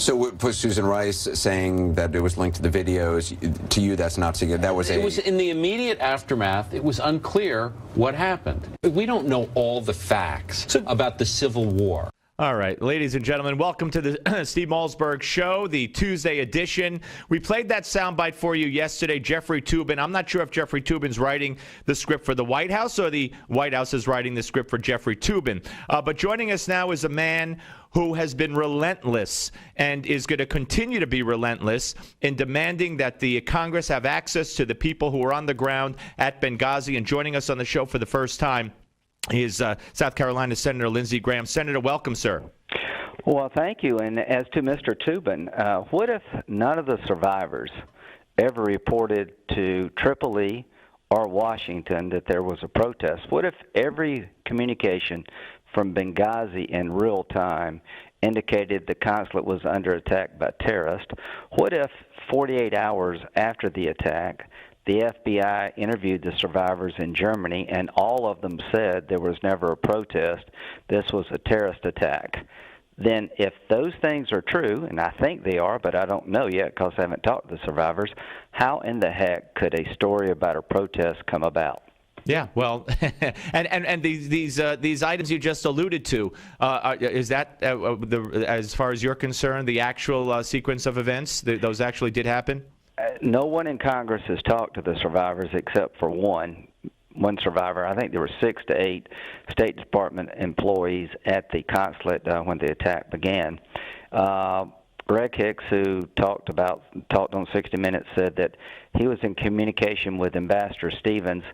So was Susan Rice saying that it was linked to the videos? To you, that's not so good. That was It was in the immediate aftermath. It was unclear what happened. We don't know all the facts about the Civil War. All right, ladies and gentlemen, welcome to the Steve Malzberg Show, the Tuesday edition. We played that soundbite for you yesterday, Jeffrey Toobin. I'm not sure if Jeffrey Toobin's writing the script for the White House or the White House is writing the script for Jeffrey Toobin. But joining us now is a man who has been relentless and is going to continue to be relentless in demanding that the Congress have access to the people who are on the ground at Benghazi. And joining us on the show for the first time is South Carolina Senator Lindsey Graham. Senator, welcome, sir. Well, thank you. And as to Mr. Toobin, what if none of the survivors ever reported to Tripoli or Washington that there was a protest? What if every communication from Benghazi in real time indicated the consulate was under attack by terrorists? What if 48 hours after the attack, the FBI interviewed the survivors in Germany, and all of them said there was never a protest, this was a terrorist attack? Then if those things are true, and I think they are, but I don't know yet because I haven't talked to the survivors, how in the heck could a story about a protest come about? Yeah, well, and these items you just alluded to, is that, as far as you're concerned, the actual sequence of events? Those actually did happen? No one in Congress has talked to the survivors except for one survivor. I think there were 6 to 8 State Department employees at the consulate when the attack began. Greg Hicks, who talked on 60 Minutes, said that he was in communication with Ambassador Stevens,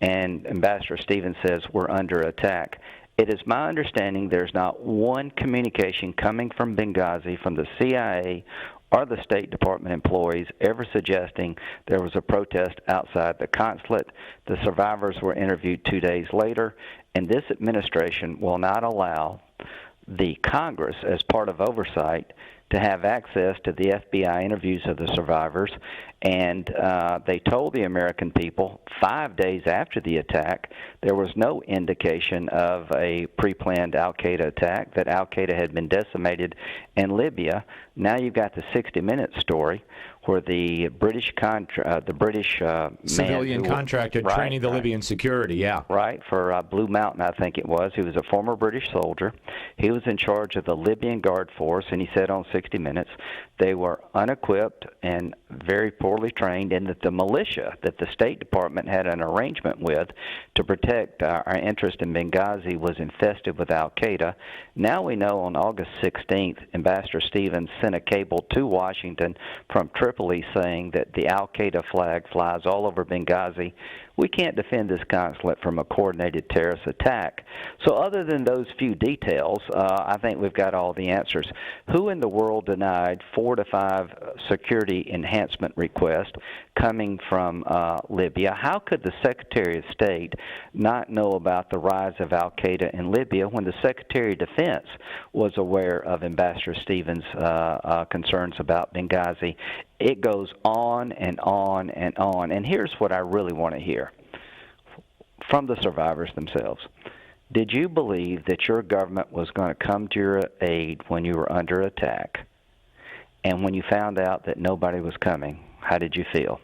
and Ambassador Stevens says we're under attack. It is my understanding there's not one communication coming from Benghazi from the CIA or the State Department employees ever suggesting there was a protest outside the consulate. The survivors were interviewed 2 days later, and this administration will not allow the Congress, as part of oversight, to have access to the FBI interviews of the survivors. And they told the American people 5 days after the attack there was no indication of a pre-planned al-Qaeda attack, that al-Qaeda had been decimated in Libya. Now you've got the 60 Minutes story where the British civilian contractor training the Libyan security, for Blue Mountain, I think it was. He was a former British soldier. He was in charge of the Libyan Guard Force, and he said on 60 Minutes they were unequipped and very poorly trained, and that the militia that the State Department had an arrangement with to protect our interest in Benghazi was infested with al-Qaeda. Now we know on August 16th, Ambassador Stevens sent a cable to Washington from Tripoli saying that the al-Qaeda flag flies all over Benghazi. We can't defend this consulate from a coordinated terrorist attack. So other than those few details, I think we've got all the answers. Who in the world denied 4 to 5 security enhancement requests coming from Libya? How could the Secretary of State not know about the rise of al-Qaeda in Libya when the Secretary of Defense was aware of Ambassador Stevens' concerns about Benghazi? It goes on and on and on. And here's what I really want to hear from the survivors themselves. Did you believe that your government was going to come to your aid when you were under attack? And when you found out that nobody was coming, how did you feel?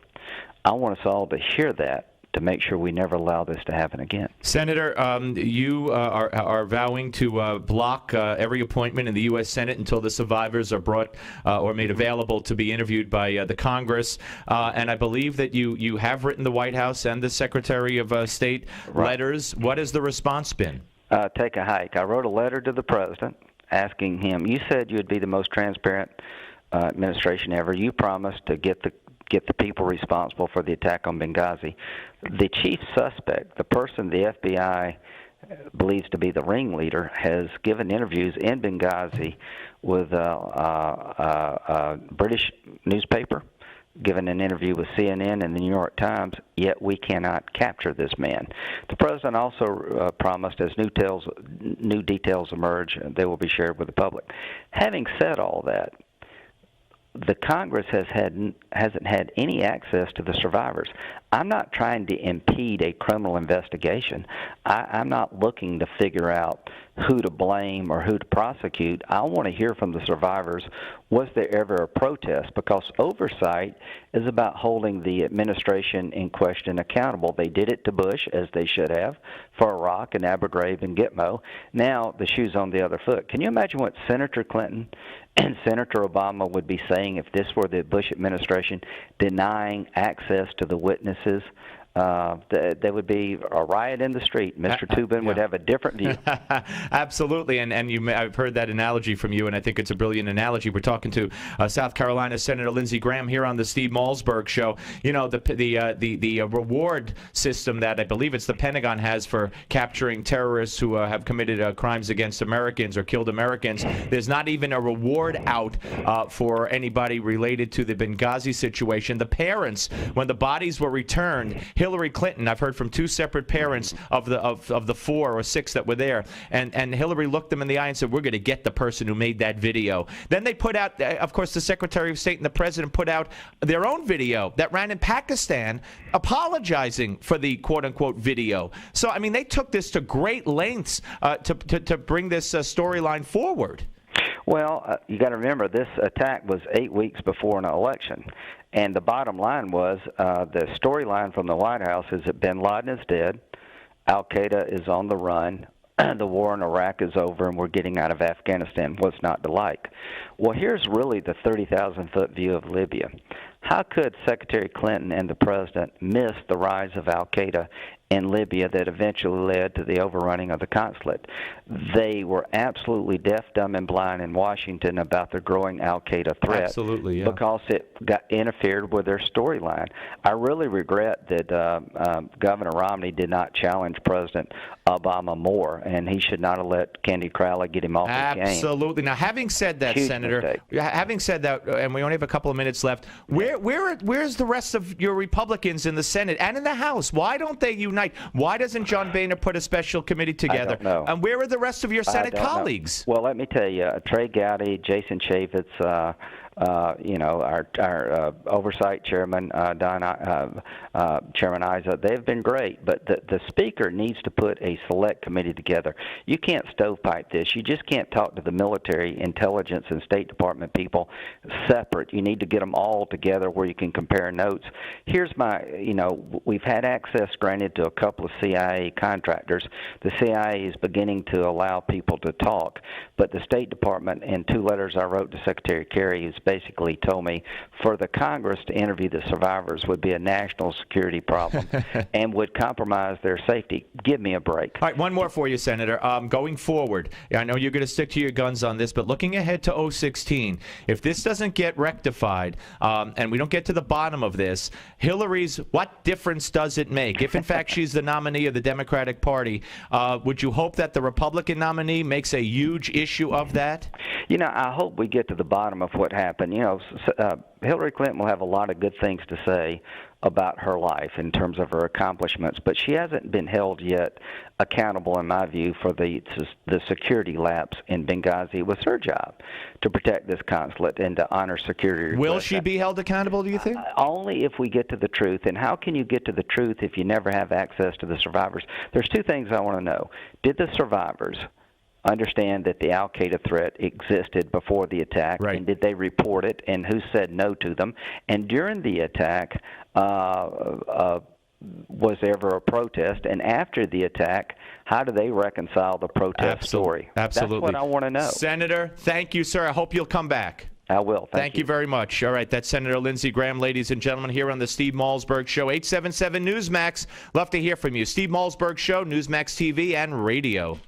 I want us all to hear that, to make sure we never allow this to happen again. Senator, you are vowing to block every appointment in the U.S. Senate until the survivors are brought or made available to be interviewed by the Congress. And I believe that you have written the White House and the Secretary of State letters. What has the response been? Take a hike. I wrote a letter to the President asking him, you said you would be the most transparent administration ever. You promised to get the people responsible for the attack on Benghazi. The chief suspect, the person the FBI believes to be the ringleader, has given interviews in Benghazi with a British newspaper, given an interview with CNN and the New York Times, yet we cannot capture this man. The President also promised as new details emerge, they will be shared with the public. Having said all that, the Congress hasn't had any access to the survivors. I'm not trying to impede a criminal investigation. I'm not looking to figure out who to blame or who to prosecute. I want to hear from the survivors, was there ever a protest? Because oversight is about holding the administration in question accountable. They did it to Bush, as they should have, for Iraq and Abu Ghraib and Gitmo. Now the shoe's on the other foot. Can you imagine what Senator Clinton and Senator Obama would be saying if this were the Bush administration denying access to the witnesses? There would be a riot in the street. Mr. Toobin would have a different view. Absolutely, and I've heard that analogy from you, and I think it's a brilliant analogy. We're talking to South Carolina Senator Lindsey Graham here on the Steve Malzberg Show. You know, the reward system that I believe it's the Pentagon has for capturing terrorists who have committed crimes against Americans or killed Americans. There's not even a reward out for anybody related to the Benghazi situation. The parents, when the bodies were returned, Hillary Clinton, I've heard from two separate parents of the 4 or 6 that were there, and Hillary looked them in the eye and said, we're going to get the person who made that video. Then they put out, of course, the Secretary of State and the President put out their own video that ran in Pakistan apologizing for the quote-unquote video. So, I mean, they took this to great lengths to bring this storyline forward. Well, you got to remember, this attack was 8 weeks before an election. And the bottom line was the storyline from the White House is that bin Laden is dead, al-Qaeda is on the run, the war in Iraq is over, and we're getting out of Afghanistan. What's not to like? Well, here's really the 30,000-foot view of Libya. How could Secretary Clinton and the President miss the rise of al-Qaeda in Libya that eventually led to the overrunning of the consulate? They were absolutely deaf, dumb, and blind in Washington about the growing al-Qaeda threat. Absolutely, yeah. Because it got interfered with their storyline. I really regret that Governor Romney did not challenge President Obama more, and he should not have let Candy Crowley get him off his game. Absolutely. Now, having said that, Huge Senator, mistake. having said that, and we only have a couple of minutes left, where's the rest of your Republicans in the Senate and in the House? Why don't they unite? Why doesn't John Boehner put a special committee together? I don't know. And where are the rest of your Senate colleagues? Well, let me tell you, Trey Gowdy, Jason Chaffetz, our oversight chairman, Chairman Isa, they've been great. But the speaker needs to put a select committee together. You can't stovepipe this. You just can't talk to the military, intelligence, and State Department people separate. You need to get them all together where you can compare notes. Here's my, we've had access granted to a couple of CIA contractors. The CIA is beginning to allow people to talk. But the State Department, in 2 letters I wrote to Secretary Kerry, who's basically told me for the Congress to interview the survivors would be a national security problem and would compromise their safety. Give me a break. All right, one more for you, Senator. Going forward, I know you're going to stick to your guns on this, but looking ahead to 2016, if this doesn't get rectified and we don't get to the bottom of this, Hillary's, what difference does it make? If, in fact, she's the nominee of the Democratic Party, would you hope that the Republican nominee makes a huge issue of that? I hope we get to the bottom of what happened. Hillary Clinton will have a lot of good things to say about her life in terms of her accomplishments, but she hasn't been held yet accountable, in my view, for the security lapse in Benghazi. It was her job to protect this consulate and to honor security requests. Will she be held accountable, do you think? Only if we get to the truth. And how can you get to the truth if you never have access to the survivors? There's 2 things I want to know. Did the survivors understand that the al-Qaeda threat existed before the attack, right, and did they report it, and who said no to them? And during the attack, was there ever a protest? And after the attack, how do they reconcile the protest story? Absolutely. That's what I want to know. Senator, thank you, sir. I hope you'll come back. I will. Thank you very much. All right, that's Senator Lindsey Graham, ladies and gentlemen, here on the Steve Malzberg Show. 877 Newsmax. Love to hear from you. Steve Malzberg Show, Newsmax TV and radio.